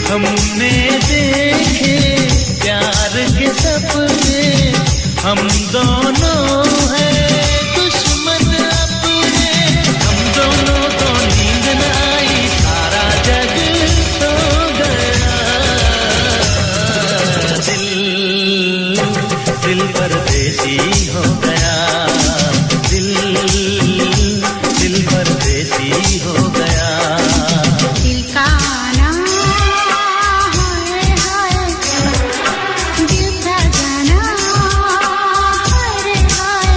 हमने देखे प्यार के सपने हम दोनों हैं दुश्मन अपने, हम दोनों को नींद न आई, सारा जग सो गया। दिल परदेसी हो गया, दिल परदेसी हो गया। दिल का आना हाय हाय, दिल का जाना हाय हाय।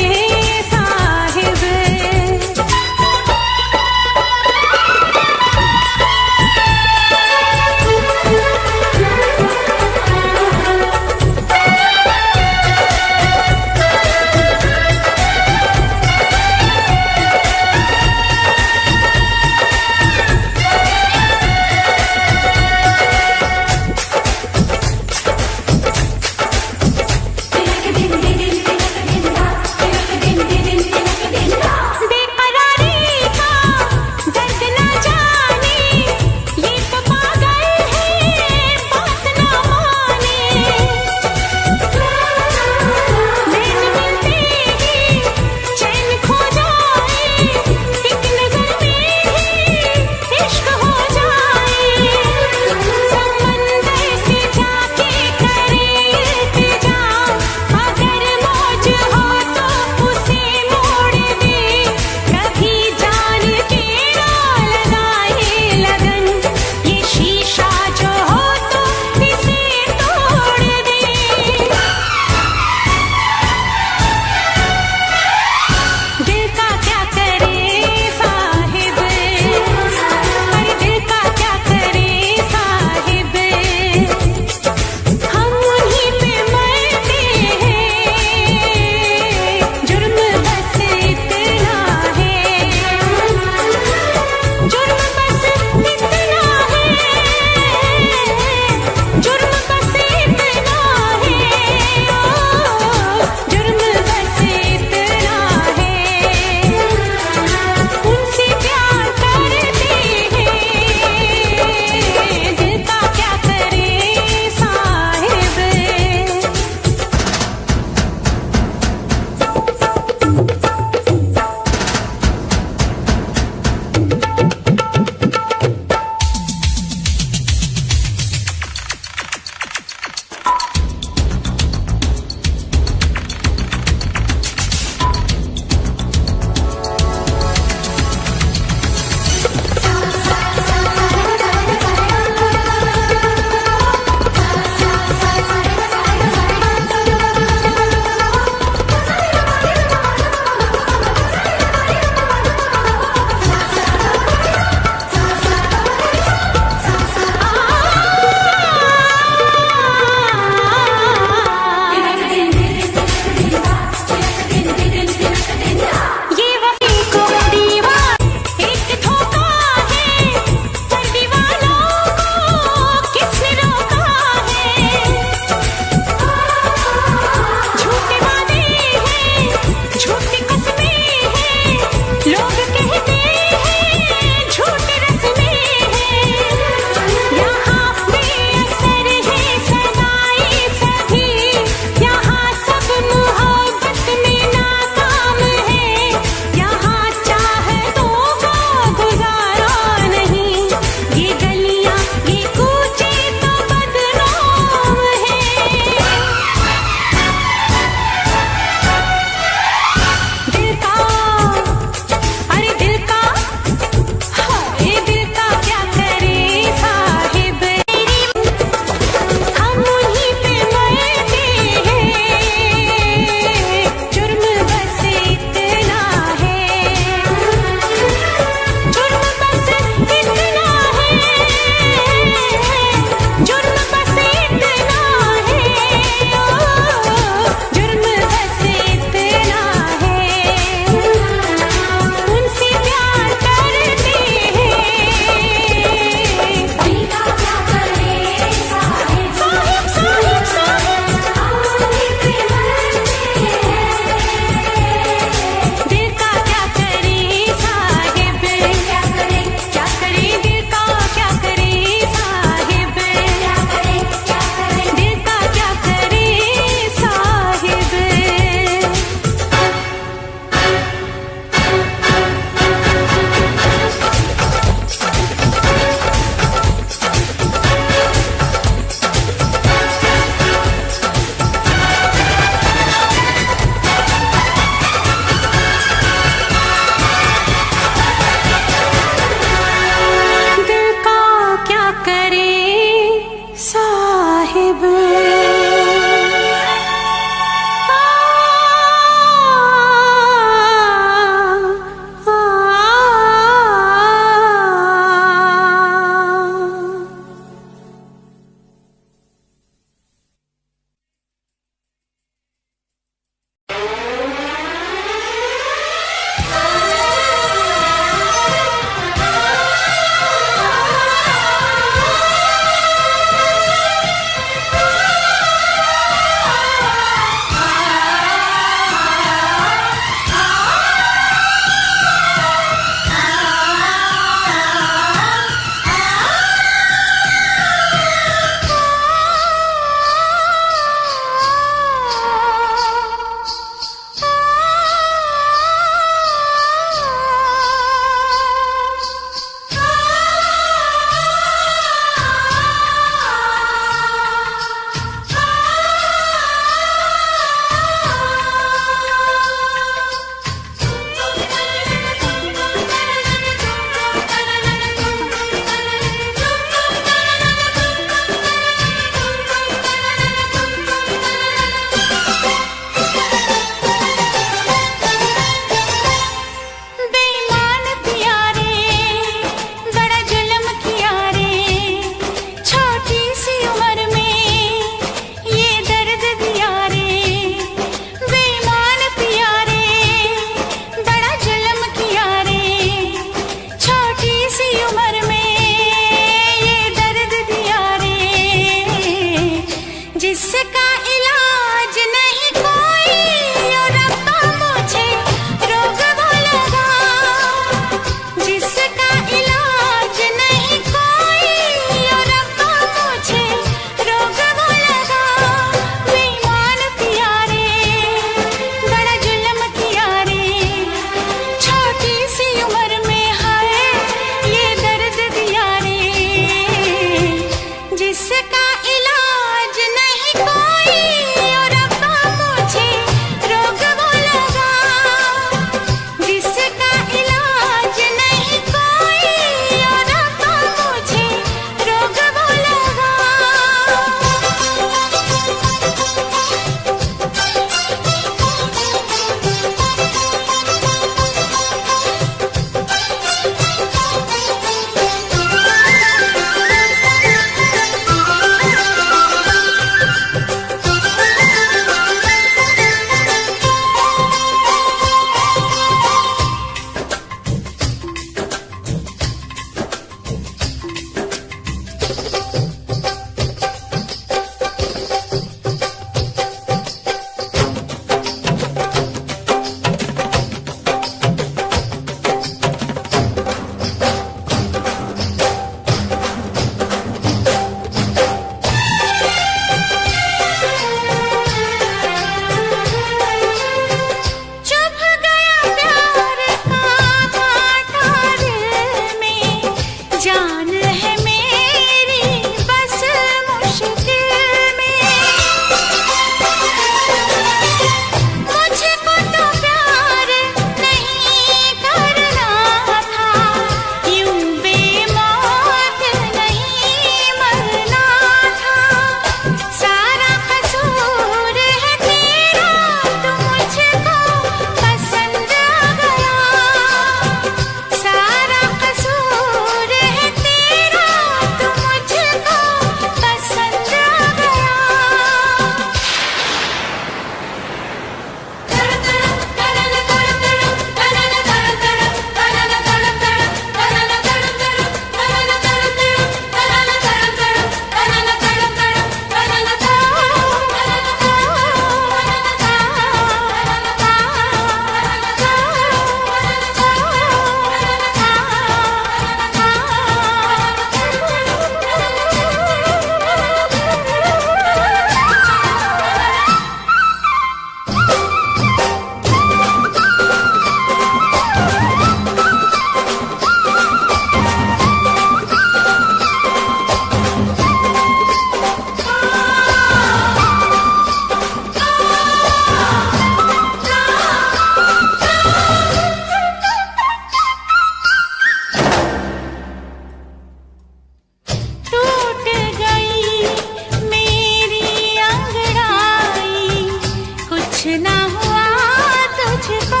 मुझको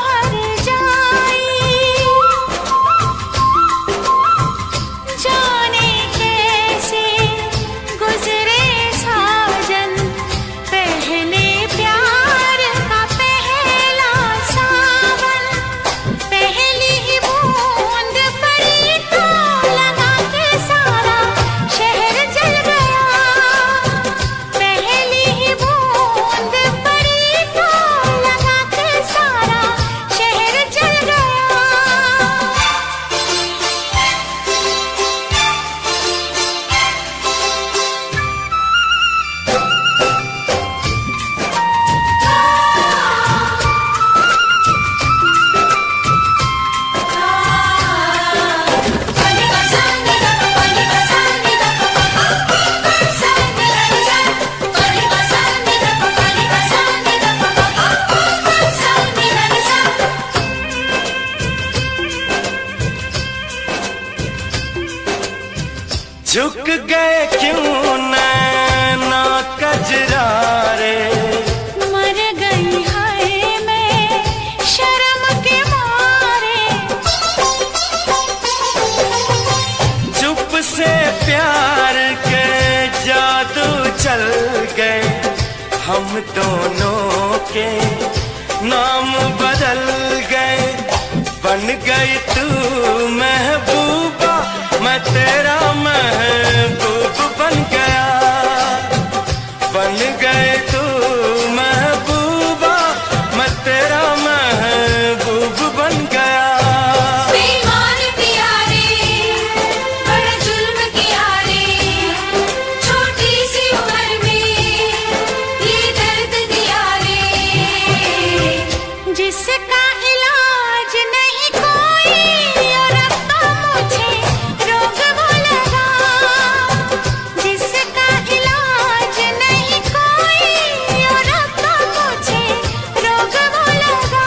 हर जाई, जाने कैसे गुजरे साजन पहले प्यार का पहला सावन, पहली ही बूंद पड़ी तो लगा के सारा शहर जल गया, पहली ही बूंद पड़ी तो लगा के सारा शहर जल गया। झुक गए क्यों नैना कजरारे, मर गई है मैं शर्म के मारे, चुप से प्यार के जादू चल गए, हम दोनों के नाम बदल गए, बन गई तू महबूबा मैं तेरा महबूब बन गया, बन गए तू महबूबा मैं तेरा महबूब बन गया। बेईमान पिया रे बड़ा जुल्म किया रे, छोटी सी उम्र में ये दर्द दिया रे, जिसका इलाज नहीं कोई और अब तो मुझे रोग वो लगा, जिसका इलाज नहीं कोई और अब तो मुझे रोग वो लगा।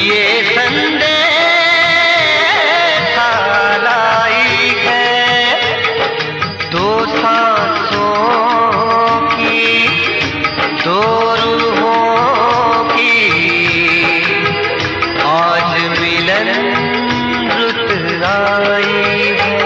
ये संदेशा लाई है दो सांसों की, दो रूहों की, आज मिलन रुत आई है।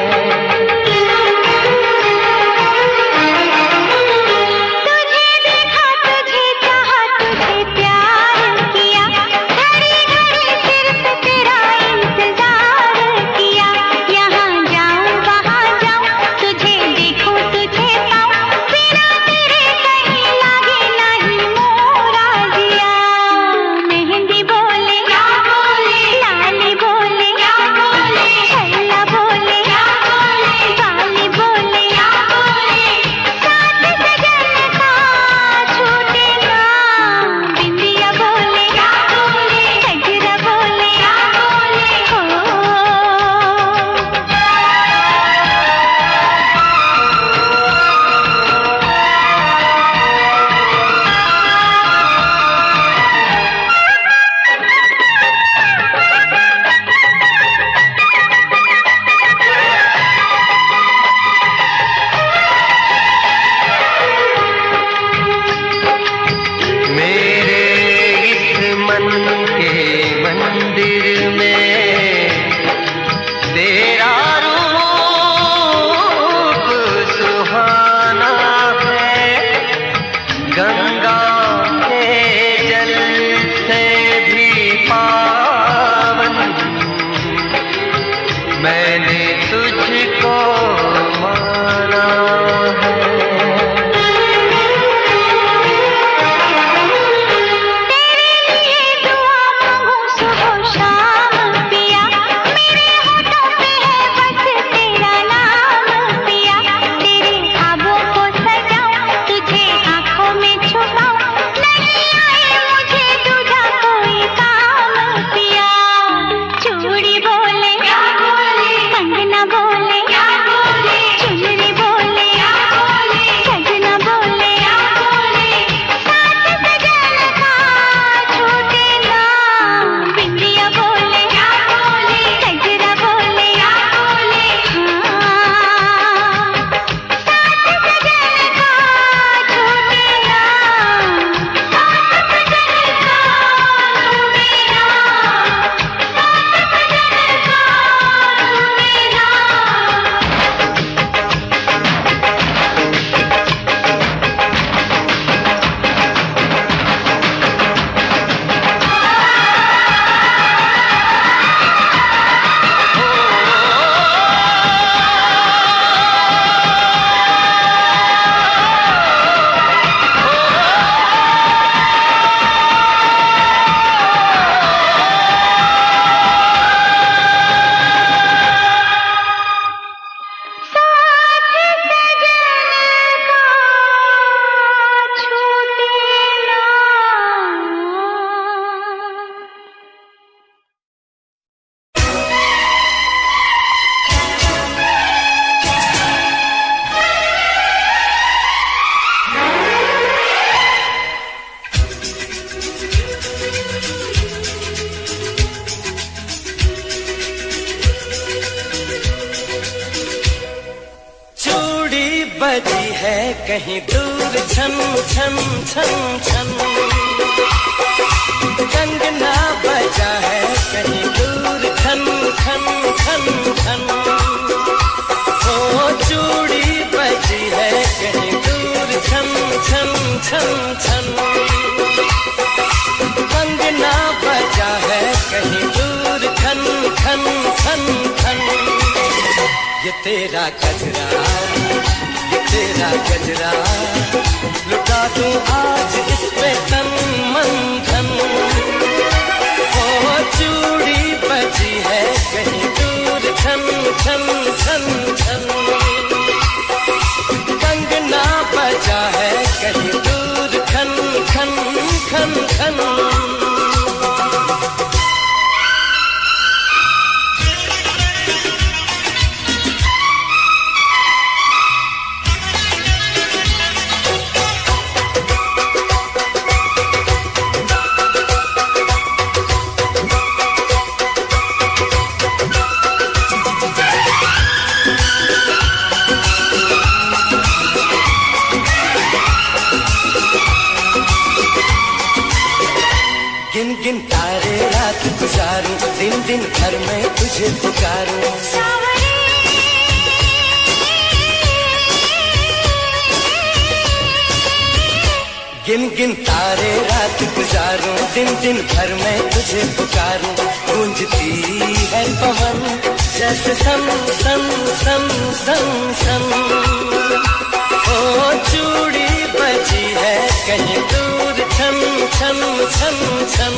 बजी है कहीं दूर छन छन छन छन, कंगना बजा है कहीं दूर खन खन खन खन, ओ चूड़ी बजी है कहीं दूर छन छन छन छन, कंगना बजा है कहीं दूर खन खन खन खन। ये तेरा गजरा, ये तेरा गजरा, लुटा दूं आज इस पे तन मन धन, ओ चूड़ी बजी है कहीं दूर छन छन छन छन, कंगना बजा है कहीं दूर खन खन खन खन। तारे रात गुजारूं, दिन दिन भर मैं तुझे पुकारूं। गिन गिन तारे रात गुजारूं, दिन दिन भर मैं तुझे पुकारूं। गूंजती है पवन जैसे सन सन सन सन सन। ओ चूड़ी बजी है कहीं दूर छन छन छन छन।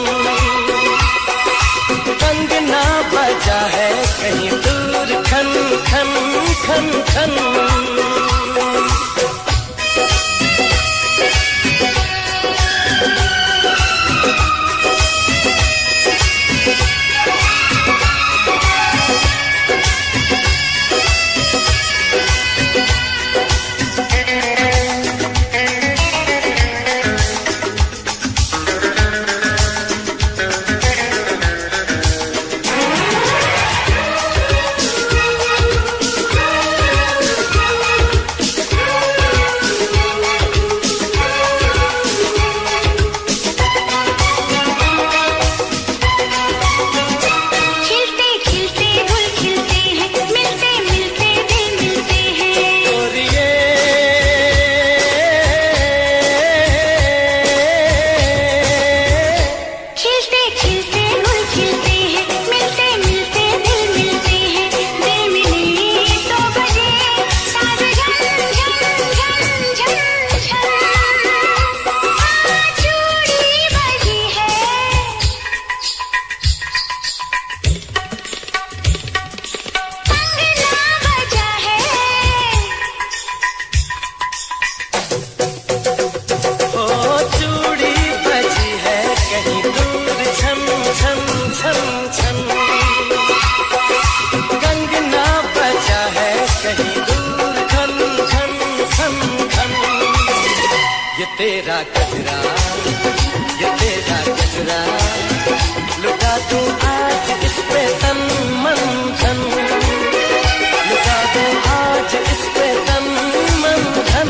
कंगना बजा है कहीं दूर खन खन खन खन। तेरा गजरा, ये तेरा गजरा, लुटा दूं आज इस पे तन मन धन। लुटा दूं आज इस पे तन मन धन।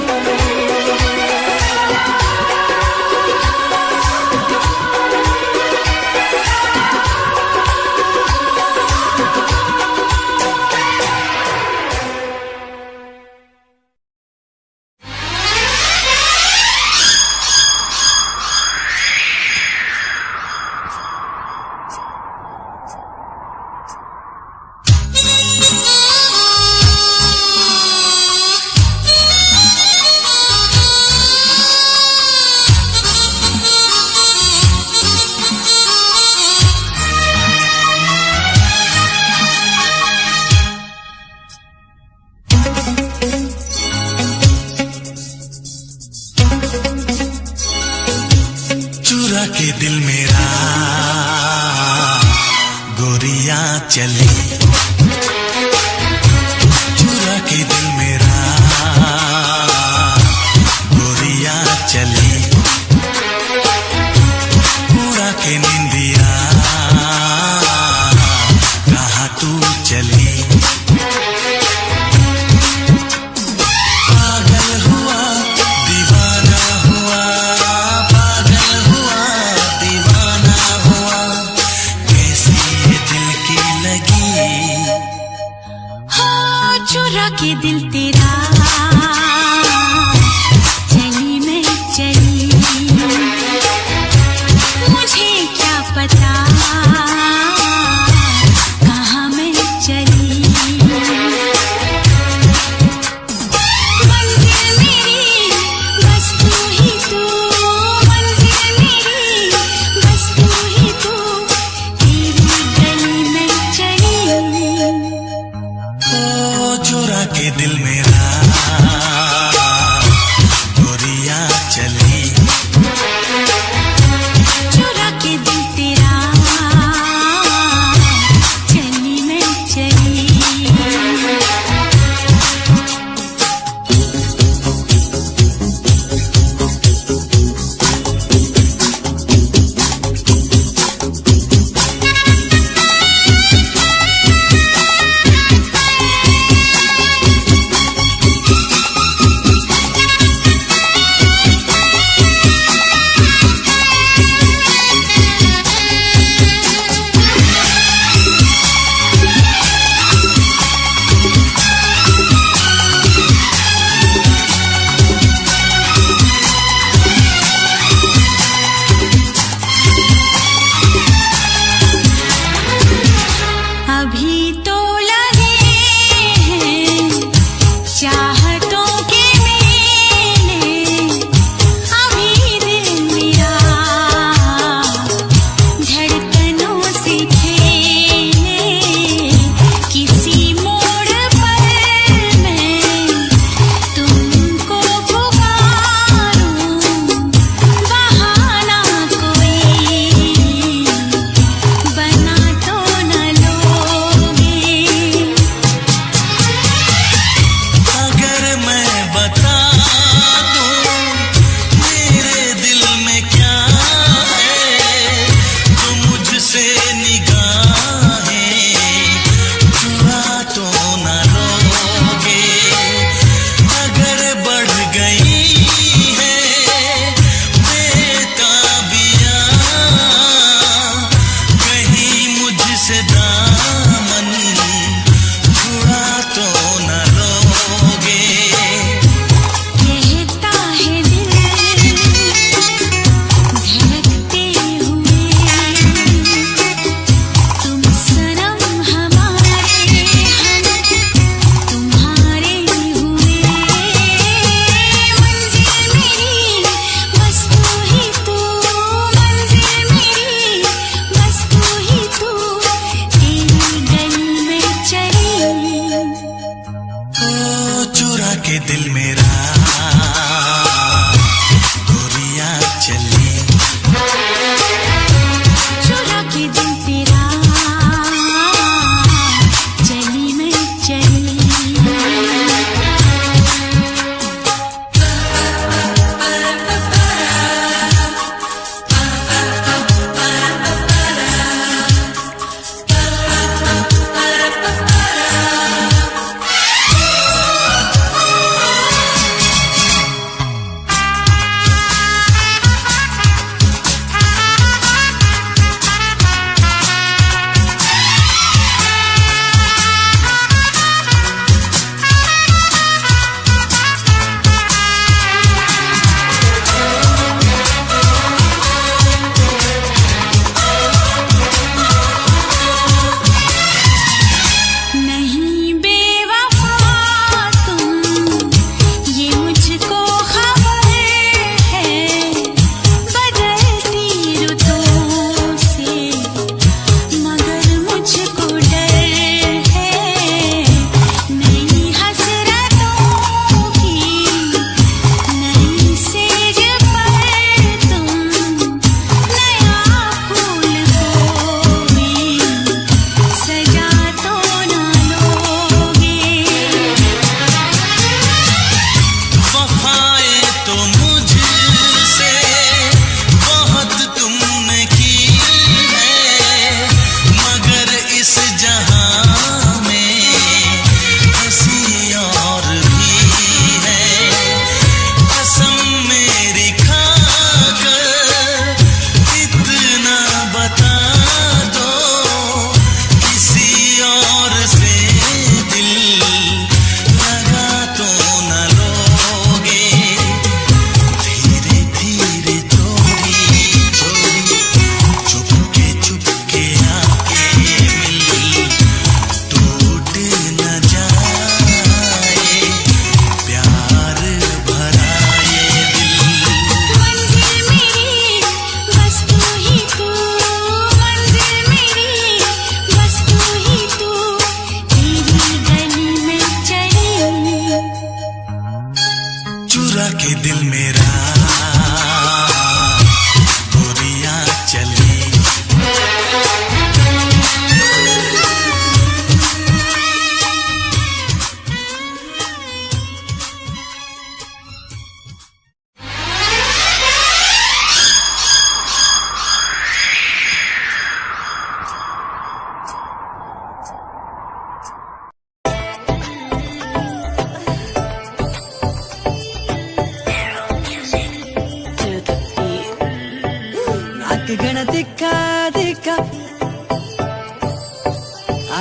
चुरा के दिल मेरा गोरिया चली, चुरा के दिल मेरा गोरिया चली। उड़ा के निंदिया कहाँ तू चली। चुरा के दिल तेरा चली मैं चली, मुझे क्या पता कहाँ मैं चली। मंजिल मेरी बस तू ही तू, मंजिल मेरी बस तू ही तू, तेरी गली में चली। चुरा के दिल मेरा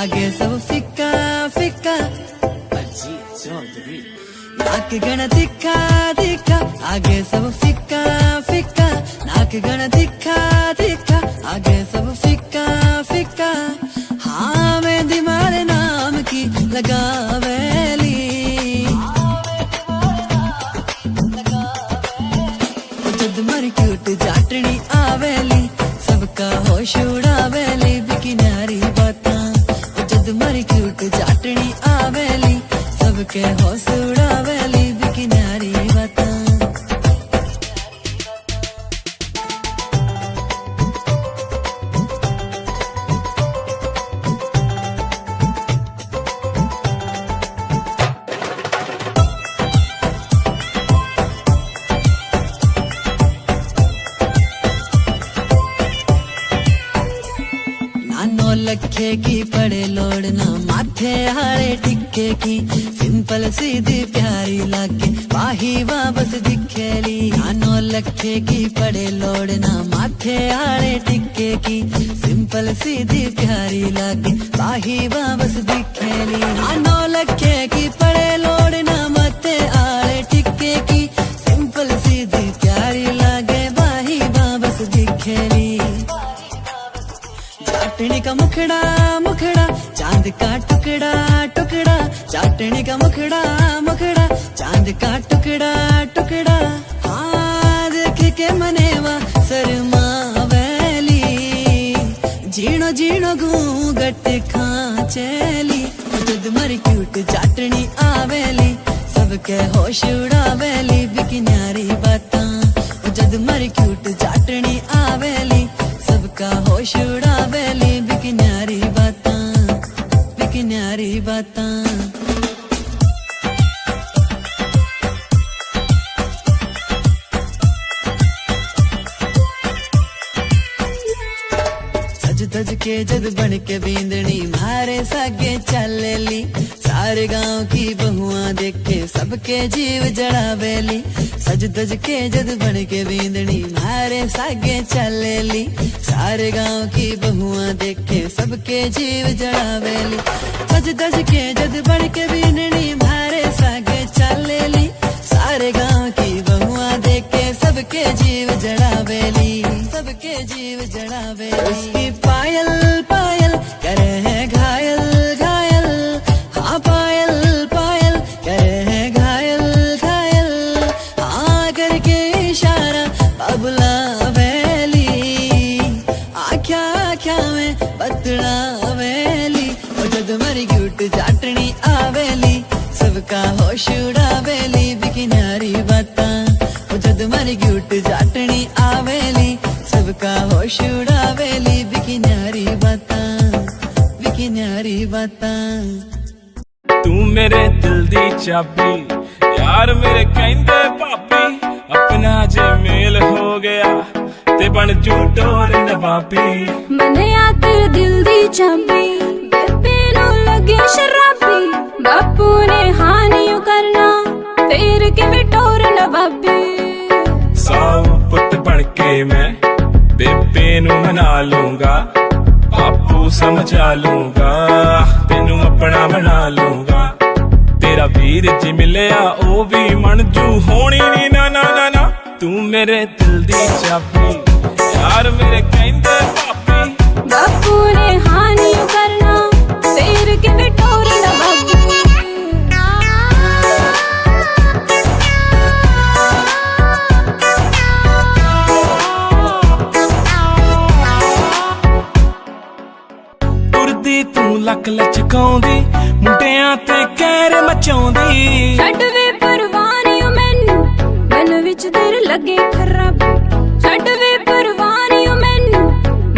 आगे सब फिक्का फिक्का नाक गण दिखा दिखा आगे सब फिक्का फिक्का नाक गण दिखा दिखा आगे सब फिक्का फिक्का हाँ मैं दिमारे नाम की लगावेली जद मर क्यूट जाटनी आवेली सबका होश उड़ावेली बिकिनारी बाता जद मर क्यूट जाटनी आवेली सबके होश उड़ावेली बिकिनारी बाता नानो लखे की पड़े लोड़ना माथे हारे टिक्के की सिंपल सीधी प्यारी लागे वाही वापस दिखेली नानो लखे की पड़े लोड़ना माथे हारे टिक्के की सिंपल सीधी प्यारी लागे वाही वापस दिखेली नानो लखे की पड़े लोड़ना माथे हारे टिक्के की सिंपल सीधी प्यारी लागे वाही वापस दिखेली चाटनी का मुखड़ा मुखड़ा चांद का टुकड़ा टुकड़ा चाटनी का मुखड़ा मुखड़ा चांद का टुकड़ा टुकड़ा हाँ देख के मनेवा शर्मावेली जीणो जीणो घूंघट खांचेली जद मर क्यूट चाटनी आवेली सबके होश उड़ावेली बिकिनारी बाता जद मर क्यूट चाटनी आवेली सबका होश उड़ावेली बिकिनारी बाता बिकिनारी बाता सज धज के जद बन के बींदनी मारे सागे चलेली सारे गांव की बहुआं देखे सबके जीव जड़ावेली सज धज के जद बन के बींदनी मारे सागे चलेली सारे गांव की बहुआं देखे सबके जीव जड़ावेली सज धज के जद बन के बींदनी मारे सागे चलेली सारे गांव की बहुआं देखे सबके जीव जड़ावेली सबके जीव जड़ावेली उसकी पायल पायल करे है घायल घायल हाँ पायल पायल करे है घायल घायल हाँ करके इशारा बाबुला वेली आख्या आख्या में बतड़ा वेली जद मरी क्यूट चाटनी आवेली सबका होश उड़ावेली बिकिनारी बाता जद मरी क्यूट चाटनी आवेली सबका होश उड़ावेली बिकिनारी बाता बिकिनारी बाता तू मेरे दिल दी चाबी यार मेरे कहंदे पापी अपना जे मेल हो गया ते बन जू डोर नवाबी मने आ तेरे दिल दी चाबी बेबे नु लगे शराबी बापू ने हानियो करना तेरे के विटोर नवाबी साऊ पुत बन के मैं बेबे नु मना लूंगा बापू समझा लूंगा तेनू अपना बना लूंगा तेरा वीर जी मिलिया ओ भी मनजू होनी नी ना ना ना ना तू मेरे दिल दी चाबी यार मेरे कहंदे पापी बापू ने हानियो करना तेरे के विटोर नवाबी तू लक लचकाउंदी मुंडियां ते कहर मचाउंदी छड़ वे परवानियो मैनू मन विच तेरे लगे खराबी छड़ वे परवानियो मैनू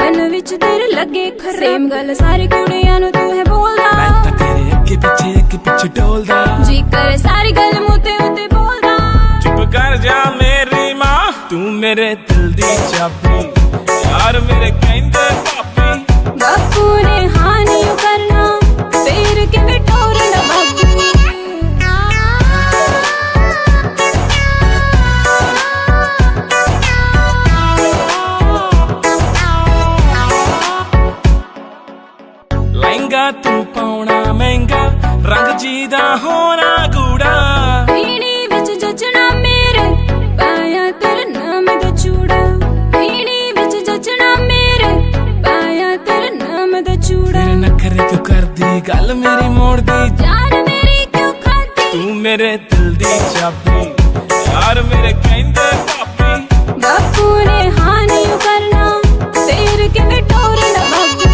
मन विच तेरे लगे खराबी सेम गल सारी कुड़ियां नु तू है बोलदा मैं तां तेरे अगे पिछे डोलदा जी करे सारी गल मुते उते बोलदा चुप कर जा मेरी मां तू मेरे दिल दी चाबी यार मेरे कहंदे पापी बापू ने हानियो करना तेरे के विटोर नवाबी लहंगा तू पाउना महंगा रंग जी दा होना गूड़ा पीनी विच जचना मेरे पाया तेरे नाम दा चूड़ा पीनी विच जचना मेरे पाया तेरे नाम दा चूड़ा तेरे नखरे क्यों कर दी गल मेरी मोड़ दी जान मेरी क्यों खाती तू मेरे दिल दी चाबी यार मेरे कहंदे पापी बापू ने हाँ नहीं करना तेरे के टोरना बापू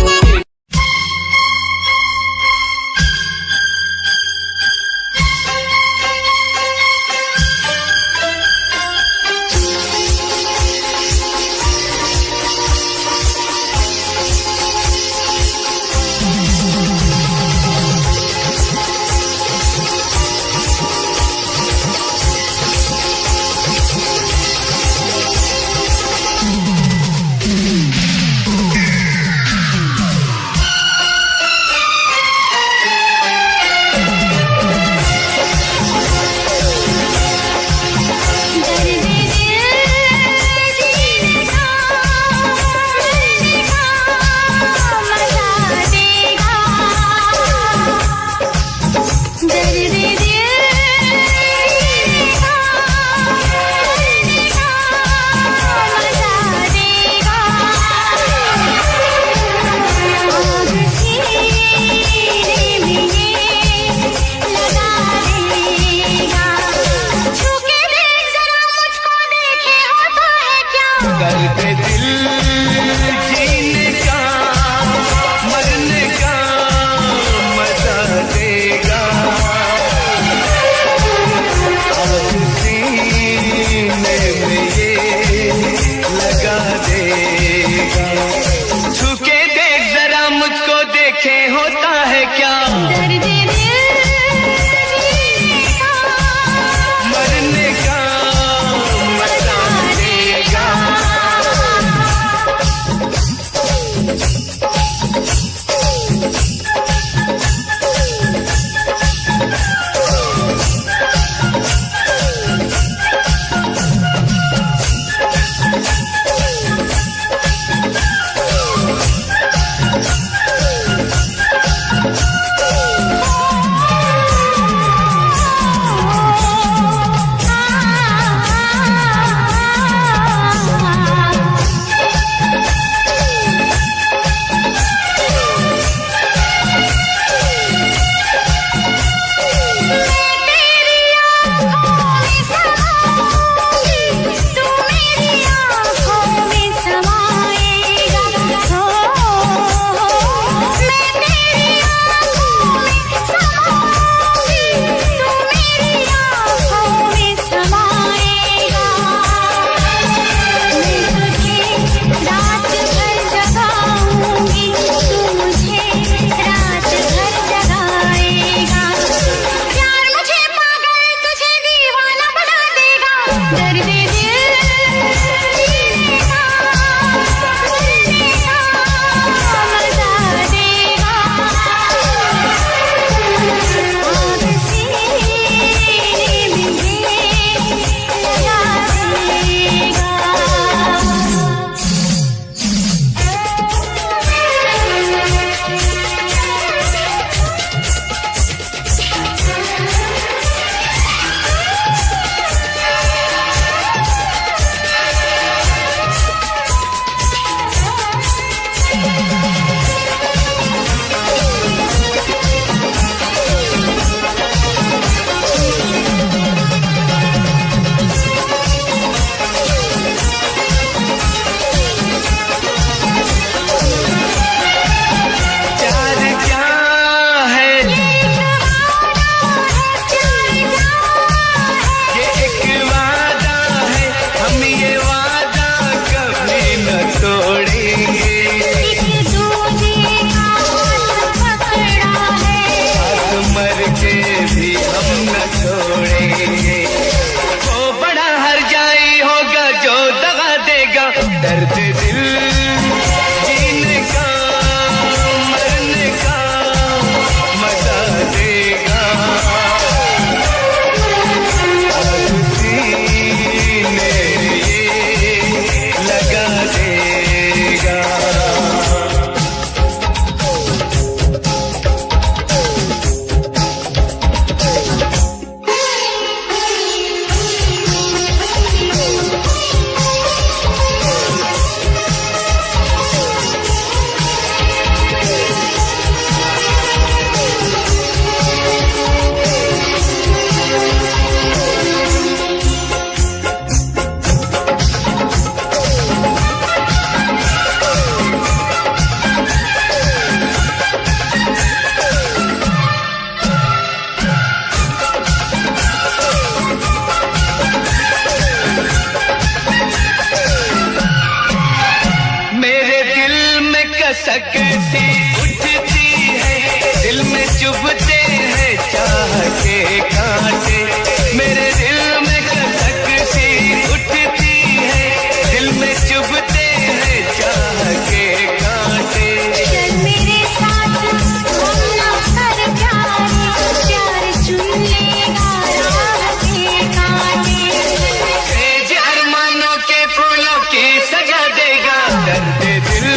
सी उठती है, दिल में चुभते हैं चाह के कांटे, मेरे दिल में कसक सी उठती है, दिल में चुभते हैं चाह के कांटे। चल मेरे साथ घूमना कर प्यार चुन लेगा राह के कांटे। तेज अरमानों के फूलों की सजा देगा दर्द दिल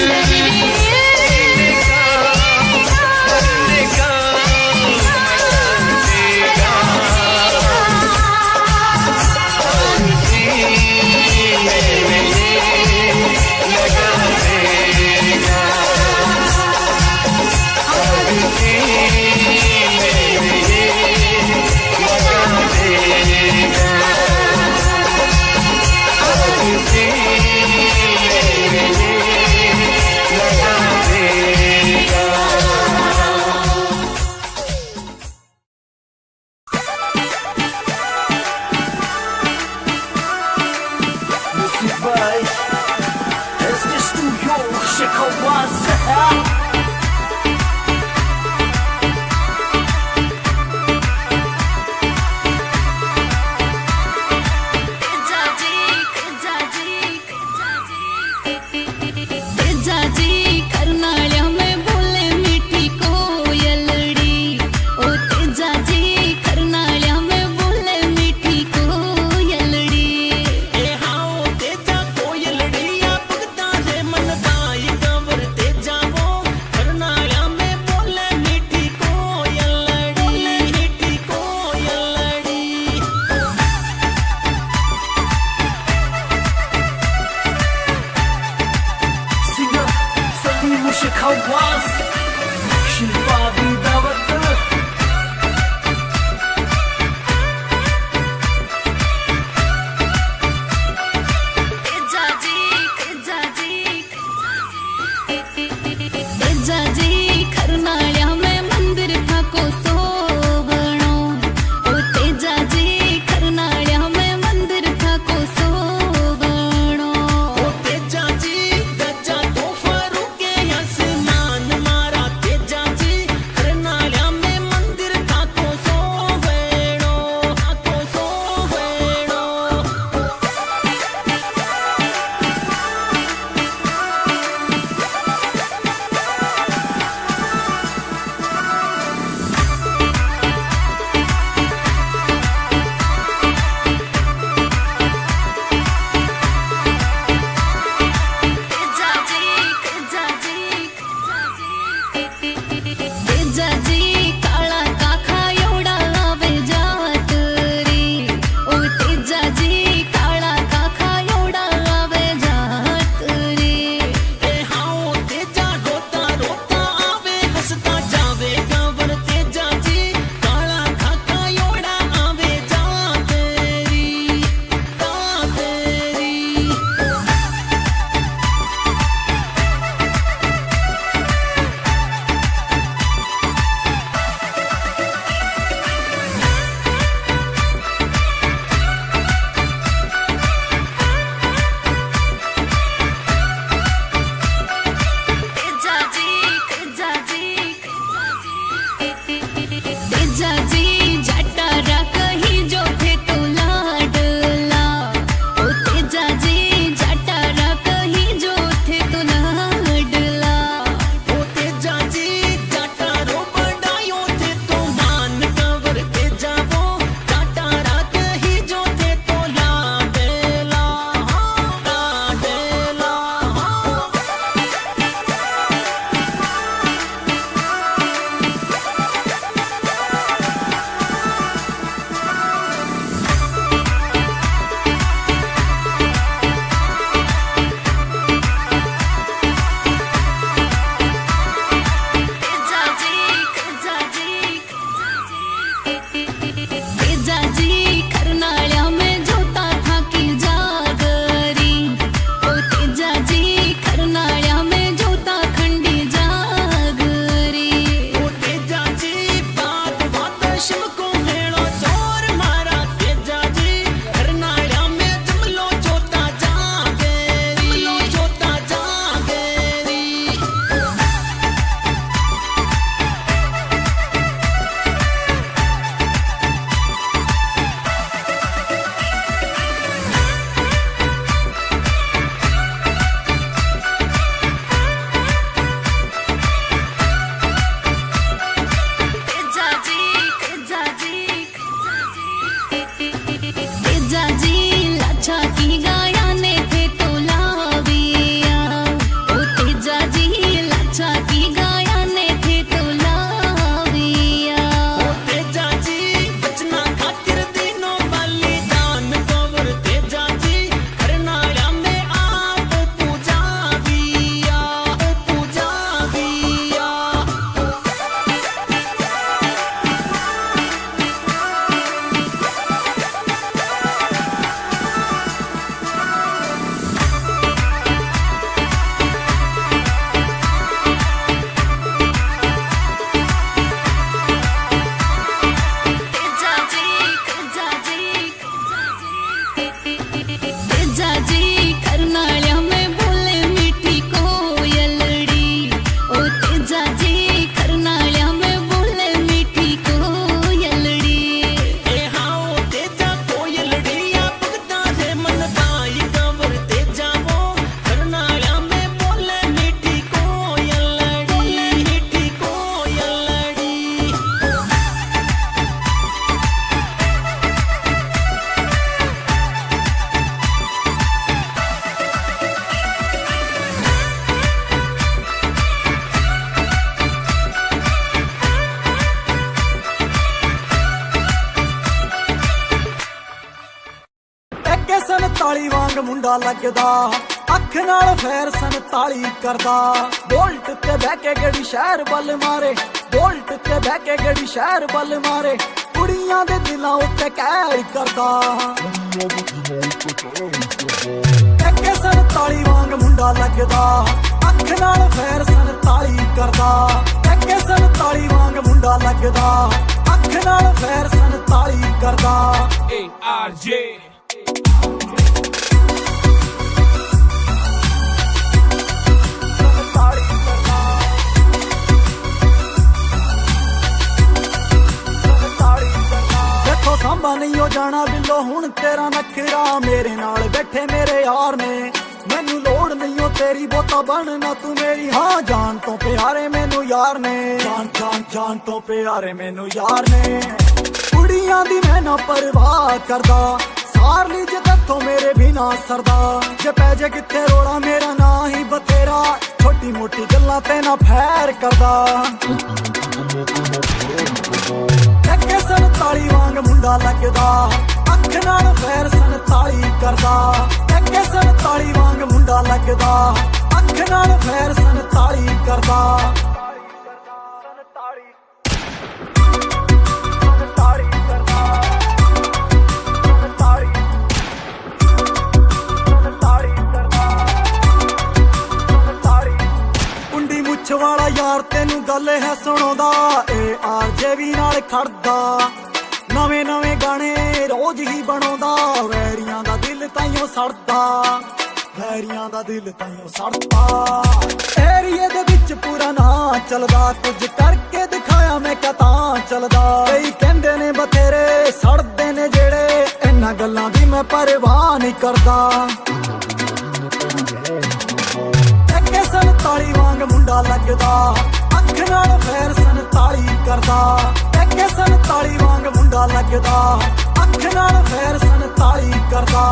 वांग मुंडा लगदा अख नाल फैर 47 करदा बोल्ट ते बह के गड़ी शहर बल मारे बोल्ट ते बह के गड़ी शहर बल मारे कुड़ियां दे दिलां उत्ते कहर करदा एके 47 वांग मुंडा लगदा अख नाल फैर 47 करदा एके 47 वांग मुंडा लगदा अख नाल फैर 47 करदा ARJ देखो सांभा नहीं हो जाना बिल्लो हुण तेरा नखरा मेरे नाल बैठे मेरे यार ने मैनू लोड़ नहीं हो तेरी बोता बनना तू मेरी हाँ जान तो प्यारे मैनू यार ने जान जान जान तो प्यारे मैनू यार ने कुड़ियां दी मैं ना परवाह करदा सार ली जे तत्थों मेरे बिना सरदा जे पै जे किथे रोड़ा मेरा ना ही बतेरा छोटी मोटी गल्लां ते ना फैर करदा एके 47 वांग मुंडा लगदा अख नाल फैर 47 करदा एके 47 वांग मुंडा लगदा अख नाल फैर 47 करदा कुंडी मुछ वाला यार तेनू गल है सुणोदा ARJ भी नाल खड़दा नवे नवे गाने रोज ही बनोदा वैरियां दा दिल ताइयों सड़दा वैरियां दा दिल ताइयों सड़दा एरिए दे विच पूरा ना चलदा कुछ करके दिखाया मैं कता चलदा कई कहंदे ने बथेरे सड़दे ने जेड़े इन्हां गल्लां दी मैं परवाह नहीं करदा एके 47 वांग मुंडा लगदा अख नाल फैर 47 करदा एके 47 वांग मुंडा लगदा अख नाल फैर 47 करदा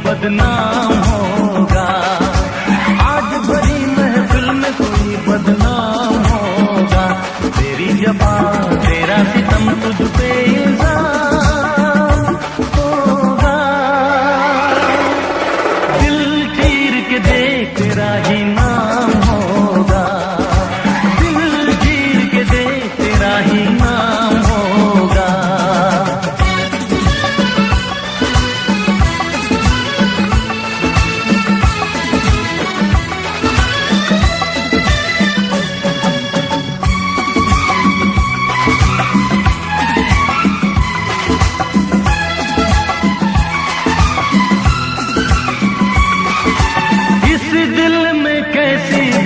बदनाम होगा आज भरी महफिल में कोई बदनाम होगा तेरी जबा तेरा सितम तुझ पे इल्जाम होगा दिल चीर के देख तेरा ही नाम होगा दिल चीर के देख तेरा ही नाम होगा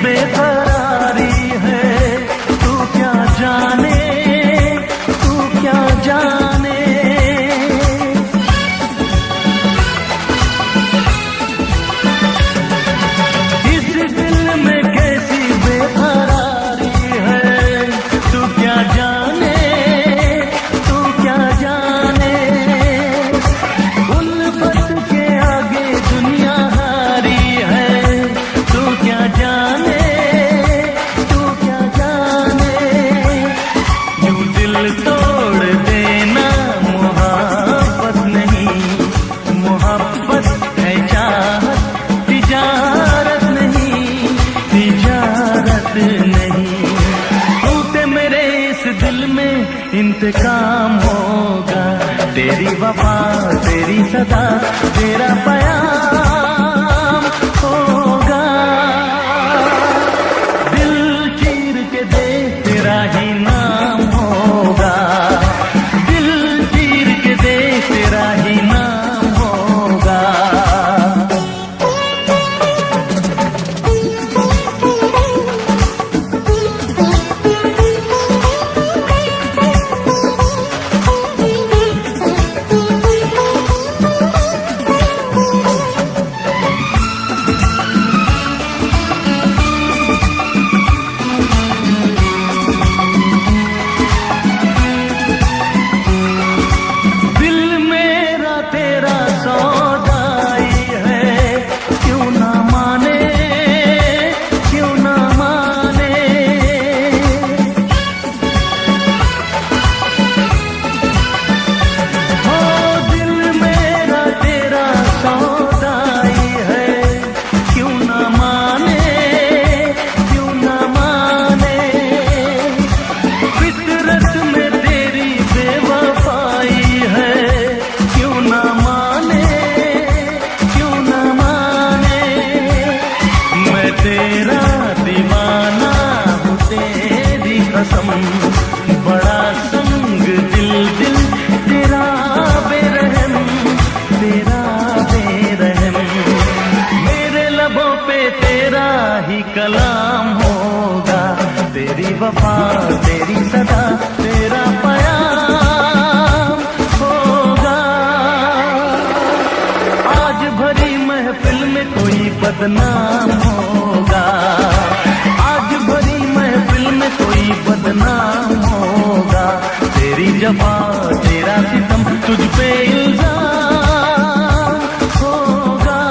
बेकरारी है तू क्या जाने तू क्या जाने इस दिल में कैसी बेकरारी है तू क्या जाने तू क्या जाने उल्फत के आगे दुनिया हारी है तू क्या जाने तोड़ देना मोहब्बत नहीं मोहब्बत है चाहत तिजारत नहीं तिजारत नहीं टूटे मेरे इस दिल में इंतकाम होगा तेरी वफा तेरी सदा तेरा प्यार होगा दिल चीर के देख तेरा वफा तेरी सदा तेरा प्यार होगा। आज भरी महफिल में कोई बदनाम होगा, आज भरी महफिल में कोई बदनाम होगा। तेरी जफा तेरा सितम तुझ पे इल्जाम होगा।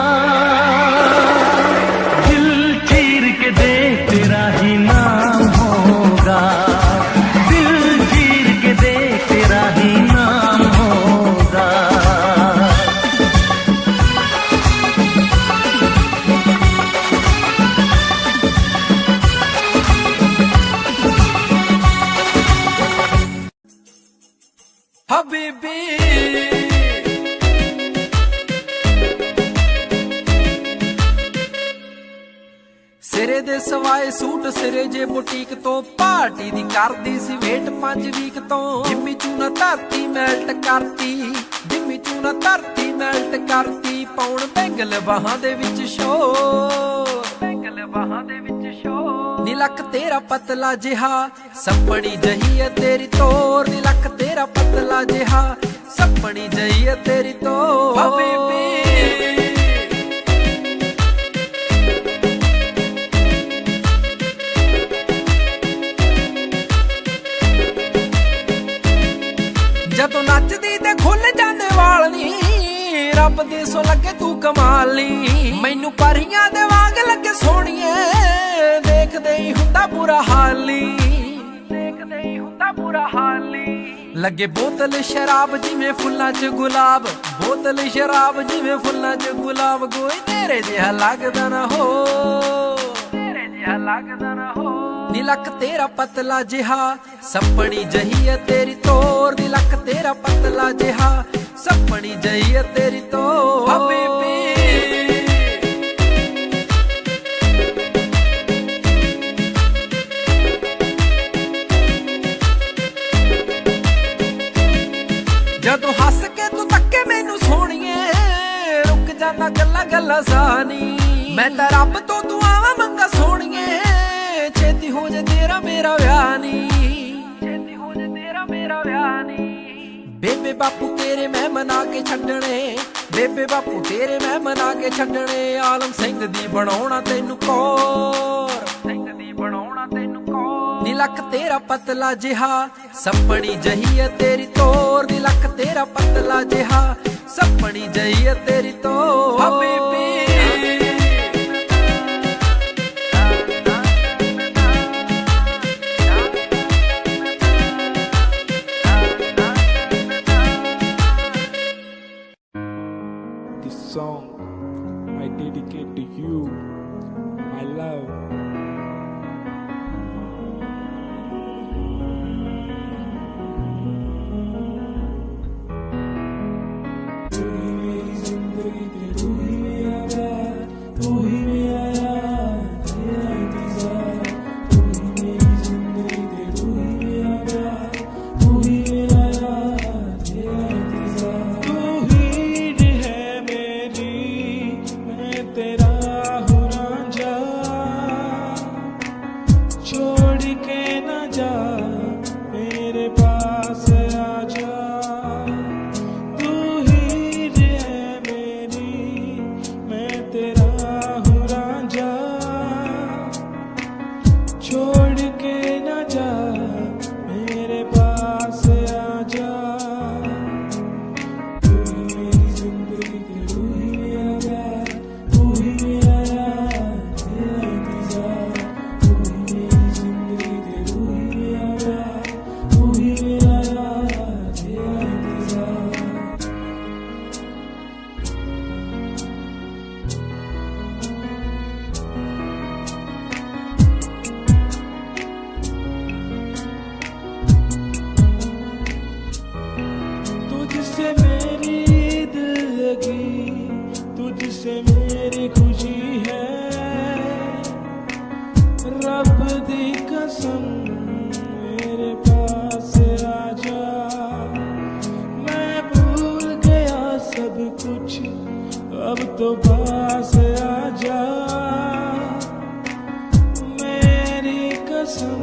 दिल चीर के देख तेरा ही नाम होगा, दिल चीर के देख तेरा ही नाम होगा। हबीबी सिरे दे सवाए सूट सिरे जे बुटीक तो पार्टी दी करदी सी वेट 5 वीक तो जिम्मी चूना धरती मेल्ट करती, जिम्मी चूना धरती मेल्ट करती। पौण बैंगल बाहां दे विच शो, बैंगल बाहां दे विच शो। नी लक तेरा पतला जिहा सपनी जही है तेरी तोर, नी लक तेरा पतला जिहा सपनी जही है तेरी तोर। हबीबी ਜਦੋਂ ਨੱਚਦੀ ਤੇ ਖੁੱਲ ਜਾਂਦੇ ਵਾਲ ਨੀ, ਰੱਬ ਦੇ ਸੋ ਲੱਗੇ ਤੂੰ ਕਮਾਲੀ। ਮੈਨੂੰ ਪਰੀਆਂ ਦੇ ਵਾਂਗ ਲੱਗੇ ਸੋਹਣੀਏ, ਦੇਖਦੇ ਹੀ ਹੁੰਦਾ ਬੁਰਾ ਹਾਲੀ, ਦੇਖਦੇ ਹੀ ਹੁੰਦਾ ਬੁਰਾ ਹਾਲੀ। ਲੱਗੇ ਬੋਤਲ ਸ਼ਰਾਬ ਜਿਵੇਂ ਫੁੱਲਾਂ 'ਚ ਗੁਲਾਬ, ਬੋਤਲ ਸ਼ਰਾਬ ਜਿਵੇਂ ਫੁੱਲਾਂ 'ਚ ਗੁਲਾਬ। ਕੋਈ ਤੇਰੇ ਜਿਹਾ ਲੱਗਦਾ ਨਾ ਹੋ, ਤੇਰੇ ਜਿਹਾ ਲੱਗਦਾ ਨਾ ਹੋ। ਨੀ ਲੱਕ ਤੇਰਾ ਪਤਲਾ ਜਿਹਾ ਸੱਪਣੀ ਜਹੀ ਹੈ ਤੇਰੀ ਤੋਰ, ਨੀ ਲੱਕ ਤੇਰਾ ਪਤਲਾ ਜਿਹਾ ਸੱਪਣੀ ਜਹੀ ਹੈ ਤੇਰੀ ਤੋਰ। ਹਬੀਬੀ ਜਦੋਂ ਹੱਸ ਕੇ ਤੂੰ ਤੱਕੇ ਮੈਨੂੰ ਸੋਹਣੀਏ, ਰੁਕ ਜਾਂਦਾ ਗੱਲਾਂ ਗੱਲਾਂ ਸਾਨੀ। ਮੈਂ ਤਾਂ ਰੱਬ ਤੋਂ ਦੁਆਵਾਂ ਮੰਗਾ ਸੋਹਣੀਏ, ਛੇਤੀ ਹੋ ਜਾ ਤੇਰਾ ਮੇਰਾ ਵਿਆਹ ਨੀ, ਛੇਤੀ ਹੋ ਜਾ ਤੇਰਾ ਮੇਰਾ ਵਿਆਹ ਨੀ। ਬੇਬੇ ਬਾਪੂ ਤੇਰੇ ਮੈਂ ਮਨਾ ਕੇ ਛੱਡਣੇ, ਬੇਬੇ ਬਾਪੂ ਤੇਰੇ ਮੈਂ ਮਨਾ ਕੇ ਛੱਡਣੇ। ਆਲਮ ਸਿੰਘ ਦੀ ਬਣਾਉਣਾ ਤੈਨੂੰ ਕੌਰ, ਸਿੰਘ ਦੀ ਬਣਾਉਣਾ ਤੈਨੂੰ ਕੌਰ। ਨੀ ਲੱਕ ਤੇਰਾ ਪਤਲਾ ਜਿਹਾ ਸੱਪਣੀ ਜਹੀ ਹੈ ਤੇਰੀ ਤੋਰ, ਨੀ ਲੱਕ ਤੇਰਾ ਪਤਲਾ ਜਿਹਾ ਸੱਪਣੀ ਜਹੀ ਹੈ ਤੇਰੀ ਤੋਰ। ਹਬੀਬੀ Song I dedicate to you, my love. अब तो पास आजा, मेरी कसम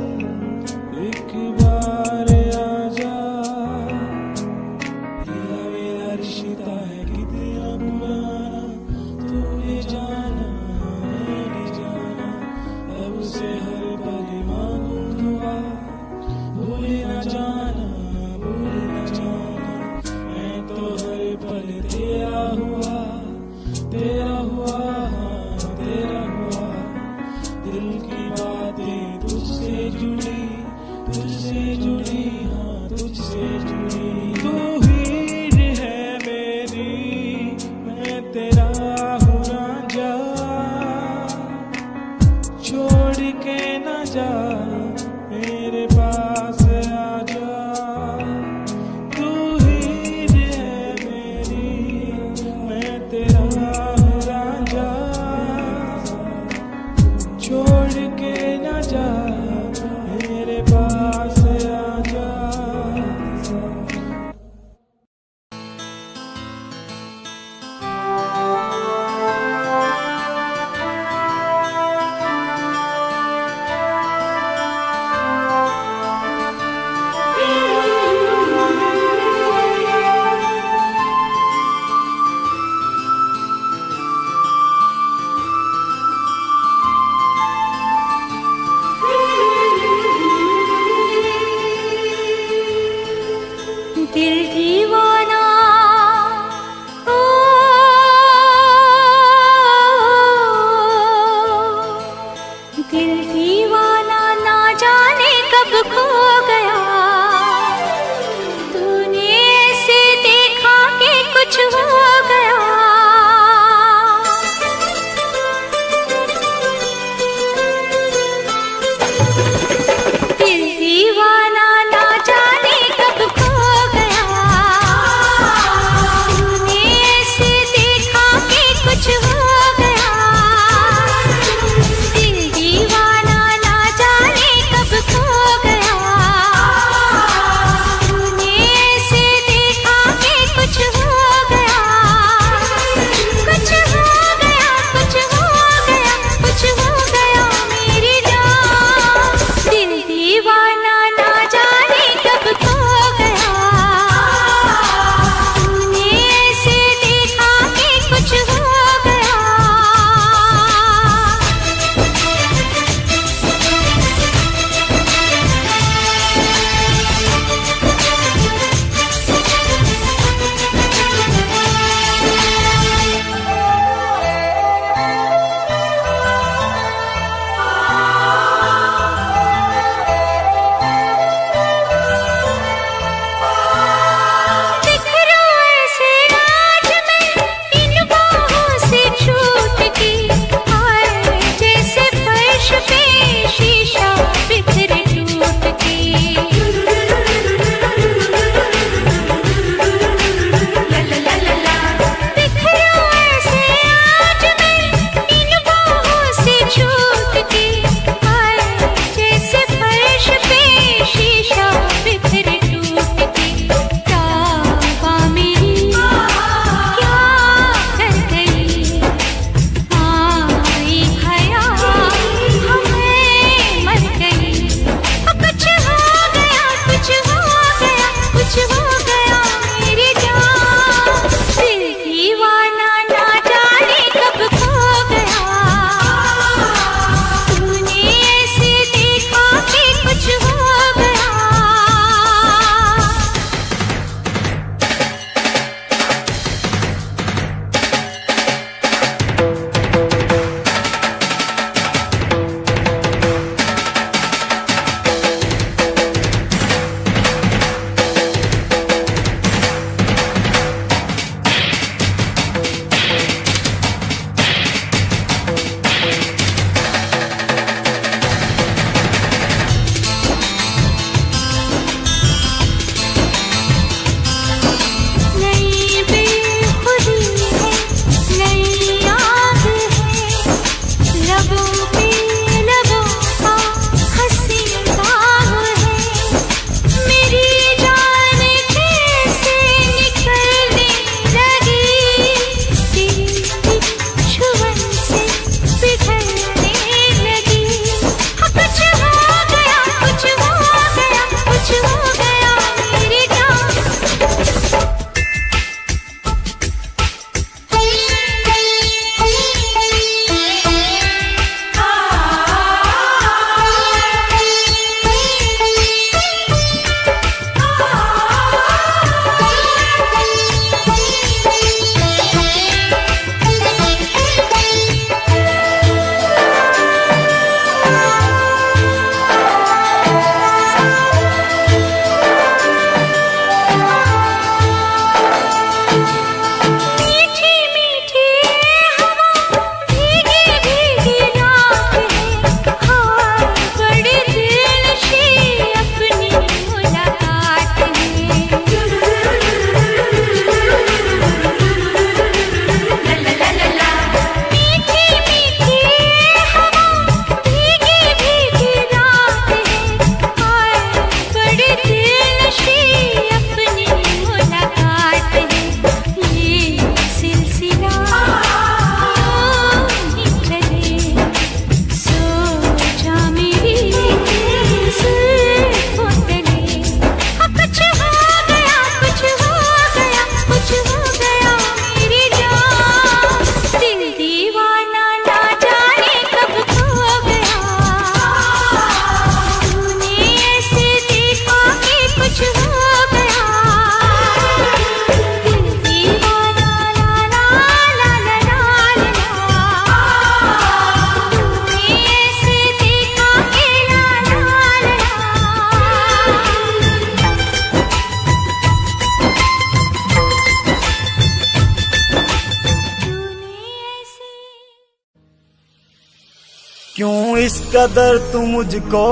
क्यों इस कदर तू मुझको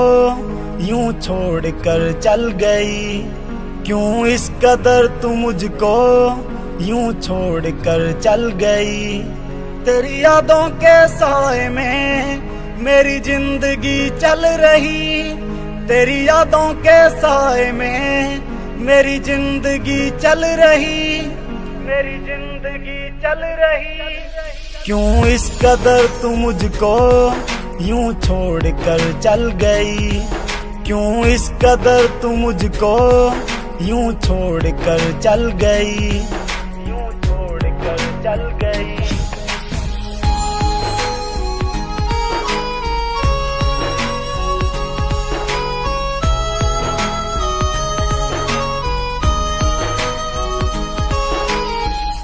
यूं छोड़ कर चल गई, क्यों इस कदर तू मुझको यूं छोड़ कर चल गई। तेरी यादों के साए में मेरी जिंदगी चल रही, तेरी यादों के साए में मेरी जिंदगी चल रही, मेरी जिंदगी चल रही। क्यों इस कदर तू मुझको यूं छोड़ कर चल गई, क्यों इस कदर तू मुझको यूं छोड़ कर चल गई, यूं छोड़ कर चल गई।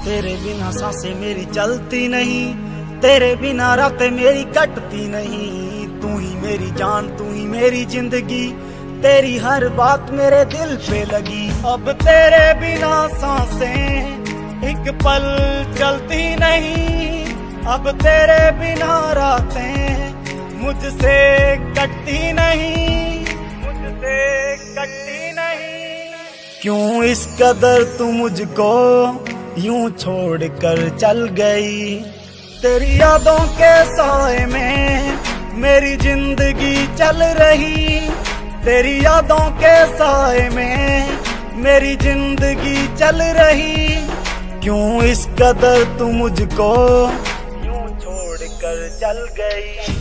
तेरे बिना सांसें मेरी चलती नहीं, तेरे बिना रातें मेरी कटती नहीं। तू ही मेरी जान, तू ही मेरी जिंदगी, तेरी हर बात मेरे दिल पे लगी। अब तेरे बिना सांसें एक पल चलती नहीं, अब तेरे बिना रातें मुझसे कटती नहीं, मुझसे कटती नहीं। क्यों इस कदर तू मुझको यूं छोड़ कर चल गई, तेरी यादों के साए में मेरी जिंदगी चल रही, तेरी यादों के साए में मेरी जिंदगी चल रही। क्यों इस कदर तू मुझको यूं छोड़ कर चल गई।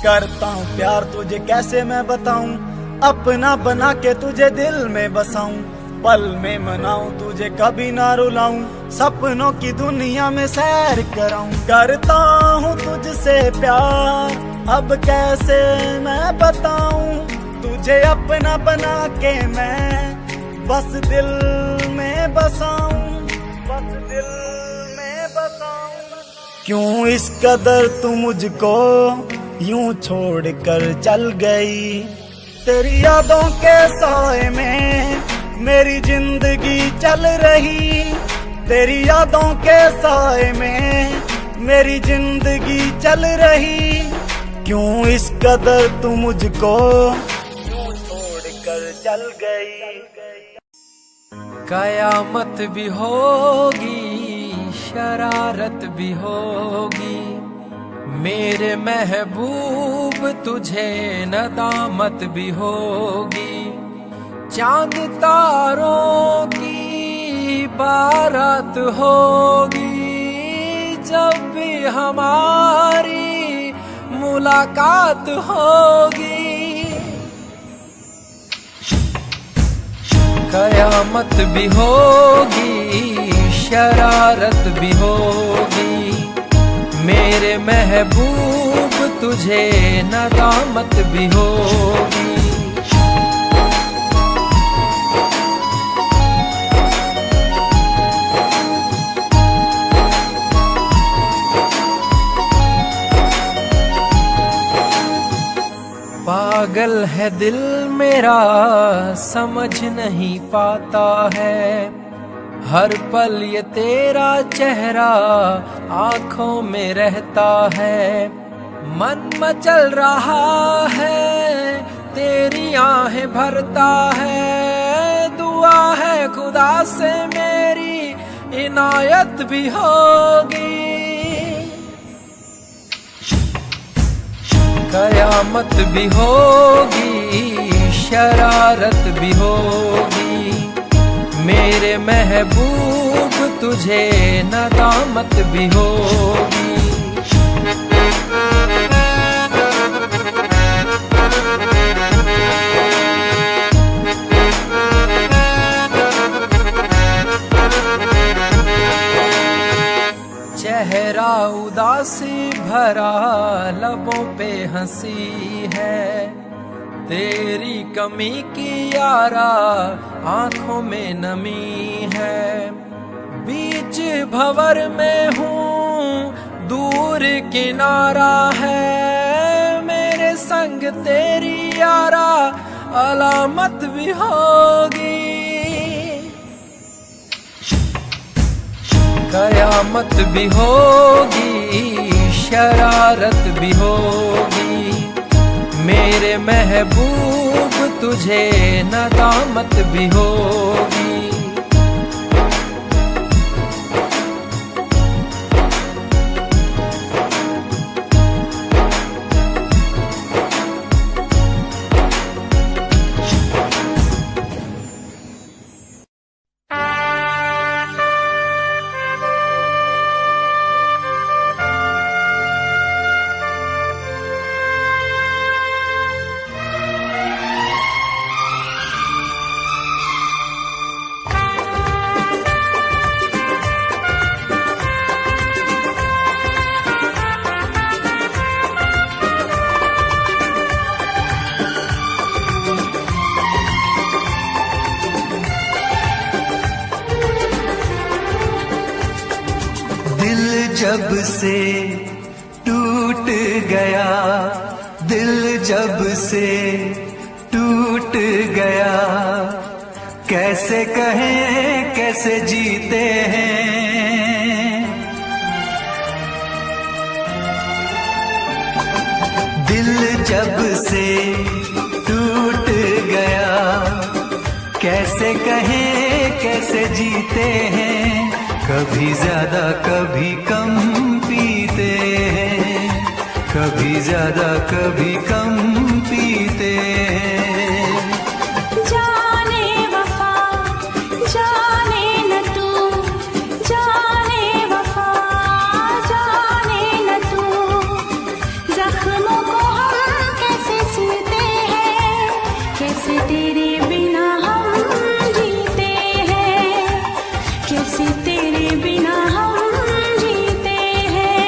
करता हूँ प्यार तुझे कैसे मैं बताऊं, अपना बना के तुझे दिल में बसाऊं, पल में मनाऊं तुझे कभी ना रुलाऊं, सपनों की दुनिया में सैर कराऊं। करता हूँ तुझसे प्यार अब कैसे मैं बताऊं तुझे अपना बना के मैं बस दिल में बसाऊं, बस दिल में बसाऊं। क्यों इस कदर तू मुझको यूं छोड़ कर चल गई, तेरी यादों के साए में मेरी जिंदगी चल रही, तेरी यादों के साए में मेरी जिंदगी चल रही। क्यों इस कदर तू मुझको यूं छोड़ कर चल गई। कयामत भी होगी, शरारत भी होगी, मेरे महबूब तुझे नदामत भी होगी। चांद तारों की बारात होगी, जब भी हमारी मुलाकात होगी। कयामत भी होगी, शरारत भी होगी, मेरे महबूब तुझे नदामत भी होगी। पागल है दिल मेरा, समझ नहीं पाता है, हर पल ये तेरा चेहरा आँखों में रहता है। मन मचल रहा है, तेरी आहें भरता है, दुआ है खुदा से मेरी इनायत भी होगी। कयामत भी होगी, शरारत भी होगी, मेरे महबूब तुझे नदामत भी होगी। चेहरा उदासी भरा, लबों पे हंसी है, तेरी कमी की यारा आँखों में नमी है। बीच भंवर में हूँ, दूर किनारा है, मेरे संग तेरी यारा अलामत भी होगी। कयामत भी होगी, शरारत भी होगी, मेरे महबूब तुझे नदामत भी होगी। जब से टूट गया, दिल जब से टूट गया, कैसे कहें कैसे जीते हैं। दिल जब से टूट गया, कैसे कहें कैसे जीते हैं। कभी ज्यादा कभी कम पीते हैं, कभी ज्यादा कभी कम पीते हैं। जाने वफा जाने न तू, जाने वफा जाने न तू, जख्मों को हम कैसे सीते हैं, कैसे तेरे बिना हम जीते हैं, कैसे तेरे बिना हम जीते हैं।